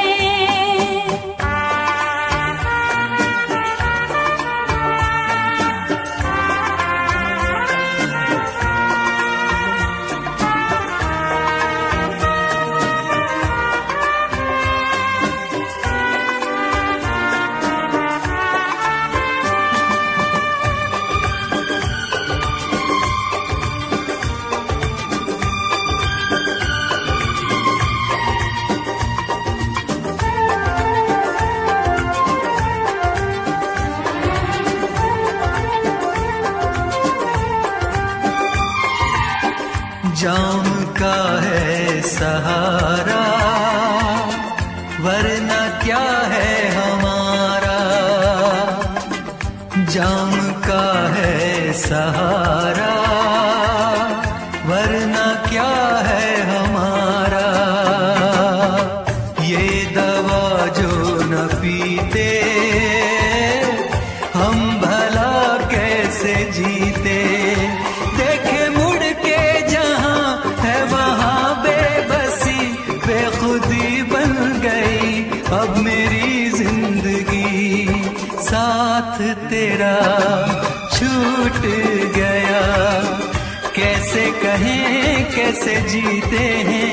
जाम का है सहारा, वरना क्या है हमारा। ये दवा जो न पीते हम भला कैसे जीते। देखे मुड़ के जहां है वहां बेबसी, बेखुदी बन गई अब मेरी जिंदगी। साथ तेरा छूट गया, कैसे कहें कैसे जीते हैं।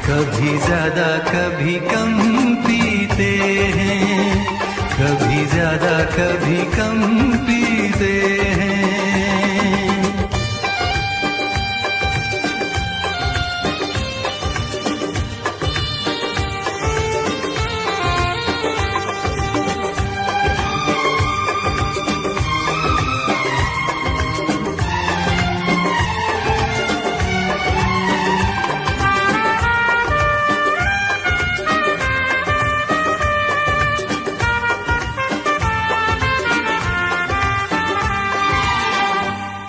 कभी ज्यादा कभी कम पीते हैं, कभी ज्यादा कभी कम पीते हैं।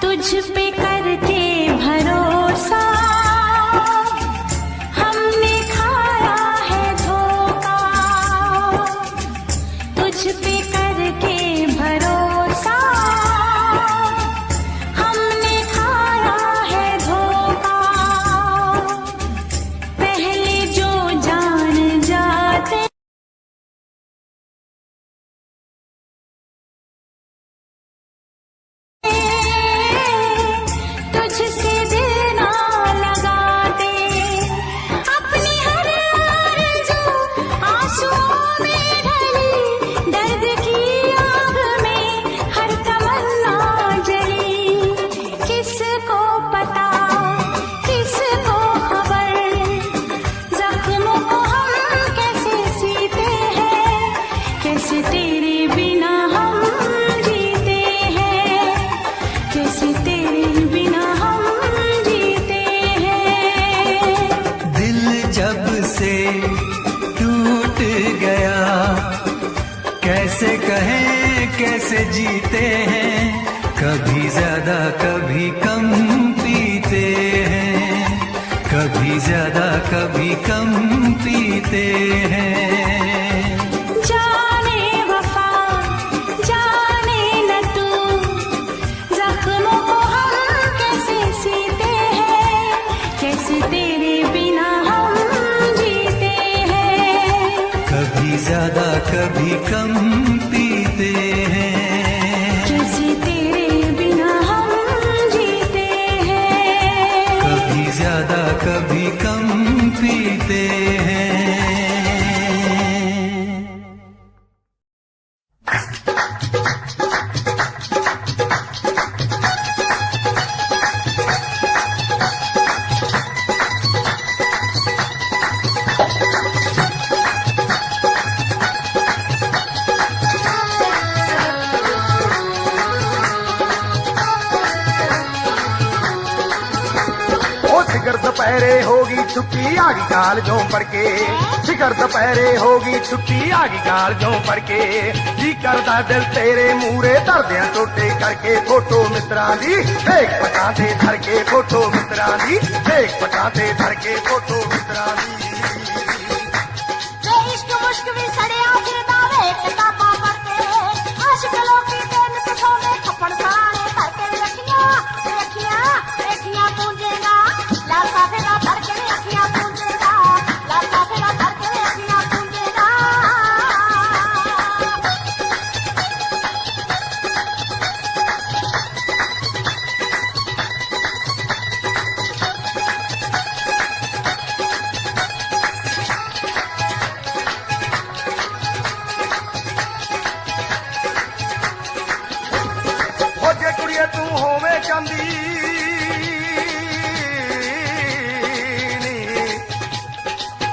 तुझ पे करके भरोसा हमने खाया है धोखा। तुझ पे करके भरोसा हमने खाया है धोखा। पहले जो जान जाते तुझसे दिल ना लगाते। अपनी हर आरज़ू आंसुओं में ढली, दर्द की आग में हर तमन्ना जली। किसको पता किसको खबर, जख्मों को हम कैसे सीते हैं। कैसे तेरे बिना हम जीते हैं, कैसे तेरे बिना हम जीते हैं। दिल जब से टूट गया, कैसे कहें कैसे जीते हैं। कभी ज्यादा कभी कम पीते हैं, कभी ज्यादा कभी कम पीते हैं। जाने वफा जाने न तू, जख्मों को हम कैसे सीते हैं। कैसे तेरे बिना हम जीते हैं। कभी ज्यादा कभी कम पीते हैं। कैसे तेरे बिना हम जीते हैं। कभी ज्यादा कभी कम पीते हैं। शिखर दोपहरे होगी छुट्टी आगी गाल जो पड़ के। शिखर दोपहरे होगी छुट्टी आगी गाल जो पड़ के। जी करदा दिल तेरे मूरे धरदे टोटे करके। फोटो मित्रा दी देख पटाते धर के। फोटो मित्रा दी देख पटाते धर के। फोटो मित्रा दी इश्क मुश्क भी सड़िया फिरदा वे किताबां पढ़ते। आशिक लोकी दिन ते सोने थप्पड़ सारे करके रखियां रखियां रखियां पूंजेगा। लासा फेरा धर के अखियां पूंजेगा। लासा फेरा धर के अखियां पूंजेगा। तू होवे चांदी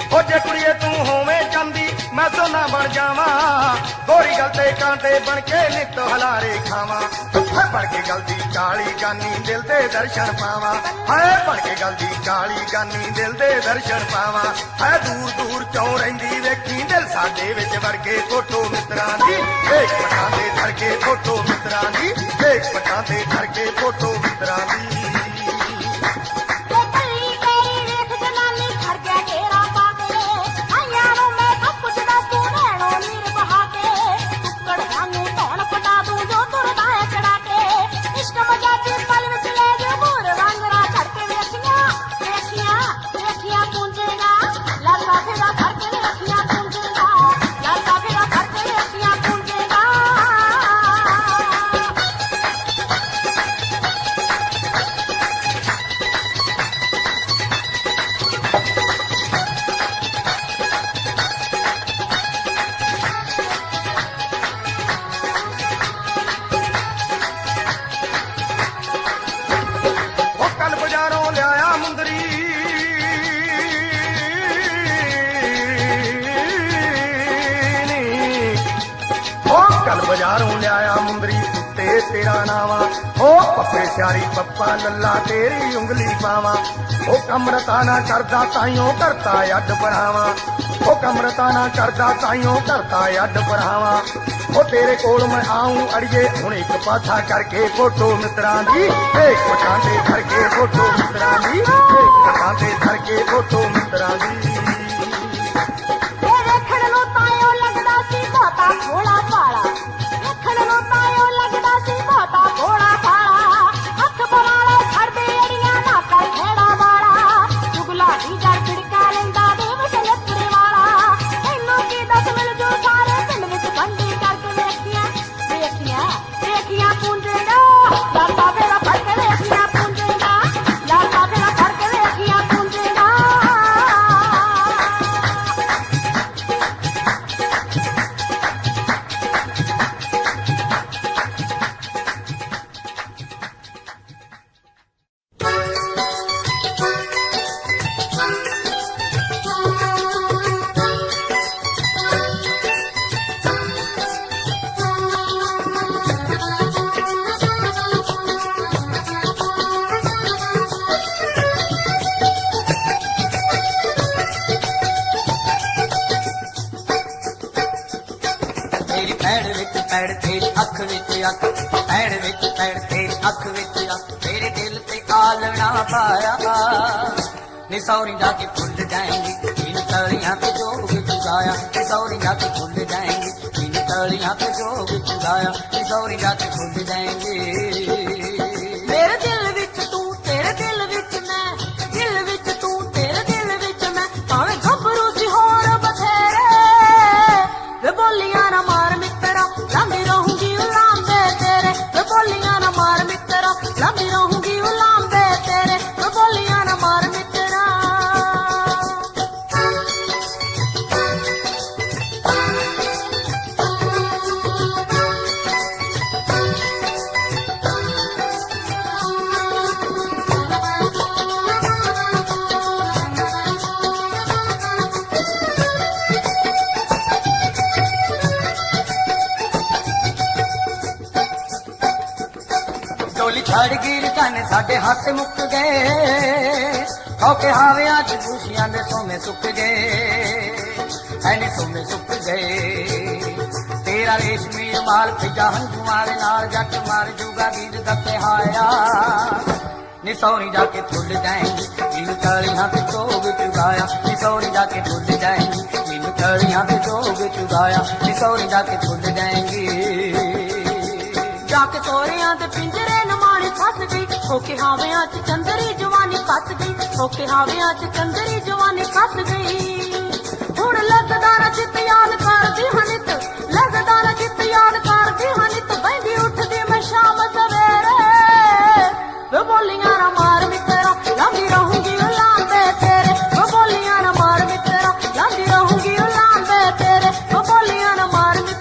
ओ जे कुड़िए तू होवे चांदी मैं सोना बन जावा। गोरी गलते कांटे बन के नित हलारे खावा। बढ़ के गलती काली गानी दिल दे दर्शन पावा। है बढ़ के गलती काली गानी दिल दे दर्शन पावा। है दूर दूर क्यों रहिंदी वेखी दिल साडे विच वरगे। फोटो मित्रां दी देख पटाते धर के फोटो मित्रां दी, देख पटां ते धर के फोटो मित्रां दी। बाजारों लिया मुंदरी कुत्ते तेरा नावा, ओ पप्पे स्यारी पप्पा लल्ला तेरी उंगली पावा। ओ कमरता ना करदा ताइयों करता अड बढ़ावा, ओ कमरता ना करदा ताइयों करता अड बढ़ावा। ओ तेरे कोल मैं आऊं अड़िए हुण एक पासा करके फोटो मित्रां दी, एक पटां ते धर के फोटो मित्रां दी, एक पटां ते धर के फोटो मित्रां दी। निसौरी जाके भूल जाएंगी इन तलियां पे जोग चुराया, निसौरी जाके भूल जाएंगी इन तलियां पे जोग चुराया, निसौरी जाके भूल जाएंगे। मेरे दिल विच तू तेरे दिल विच मैं, दिल विच तू तेरे दिल विच मैं, भावें घबरू सी होर बथेरे वे बोलियां ना मार मित्रा लंबी रहूंगी उलांबे तेरे, वे बोलियां ना मार मित्रा लंबी रहूंगी उलांबे तेरे, वे बोलियां ना मार मित्रा। छड़ गिर जाने साडे हाथ मुक गए, औके हावियां च खुशियां दे सोमे सुक गए, ऐने सोमे सुक गए। तेरा रेशमी रुमाल फिजा हंजुआं दे नाल जट मार जूगा गीत दते हाया, निसौरी जाके भुल जाएंगी इन तलियां पे जोग चुराया, निसौरी जाके भुल जाएंगी इन तलियां पे जोग चुराया, निसौरी जाके भुल जाएंगी। जाके सोहरियां दे पिंजरे नमाणी फस गई, होके हावियां च चंदरी जवानी फस गई, होके हावियां च चंदरी जवानी फस गई। हुण लगदा ना चित याद करदी हनित, लगदा ना चित याद करदी हनित, बंदी उठदी मैं शाम सवेरे वे बोलियां ना मार मित्रा लंबी रहूंगी उलांबे तेरे, वे बोलियां ना मार मित्रा लंबी रहूंगी उलांबे तेरे, वे बोलियां ना मार मित्रा।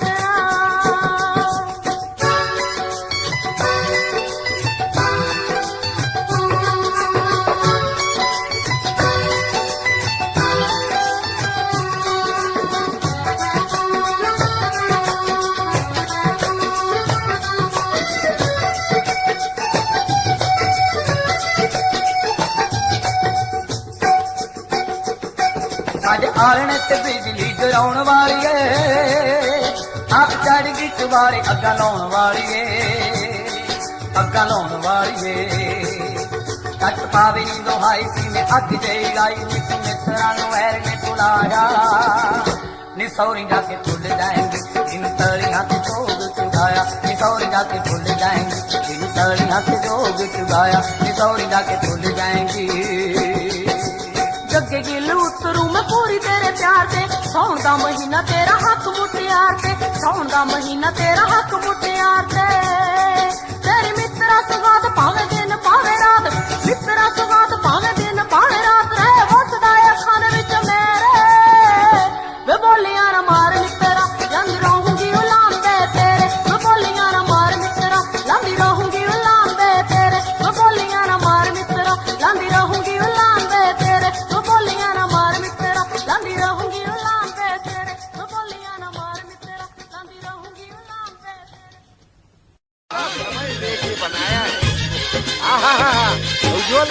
आलने ते बिजली गिराउण वाली है, आप चढ़ गई चुबारे अग्गा लाउण वालीए अग्गा लाउण वालीए कट पावे नी दोहाई सी ने अग जई लाई निक मित्रा नु वैर ने बुलाया नी सौरी जाके भूल जाएंगे इन तलियां ते जोग चुगाया नी सौरी जाके भूल जाएंगे इन तलियां ते जोग चुगाया नी सौरी जाके भूल जाएंगी जगे गिल उतरू मैं पूरी तेरे प्यार से सौन दा महीना तेरा हक मुटियार से सौन दा महीना तेरा हक मुटियार से तेरी मित्रा सुगात पावे दिन पावे रात मित्रा सुगात पावे दिन पावे रात रहे वसदा अखान विच मेरे वे बोलियां ना मार मित्रा जंग रहूंगी उलाम दे तेरे वे बोलियां ना मार मित्रा लंबी रहूंगी उलाम दे तेरे वे बोलियां ना मार मित्रा लंबी रहूंगी उलाम दे तेरे वे बोलियां ना मार मित्रा लंबी रहूंगी उलाम दे तेरे वे बोलियां ना मार मित्रा लंबी रहूंगी उलाम दे तेरे बनाया है आहा उज्जवल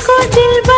को दिल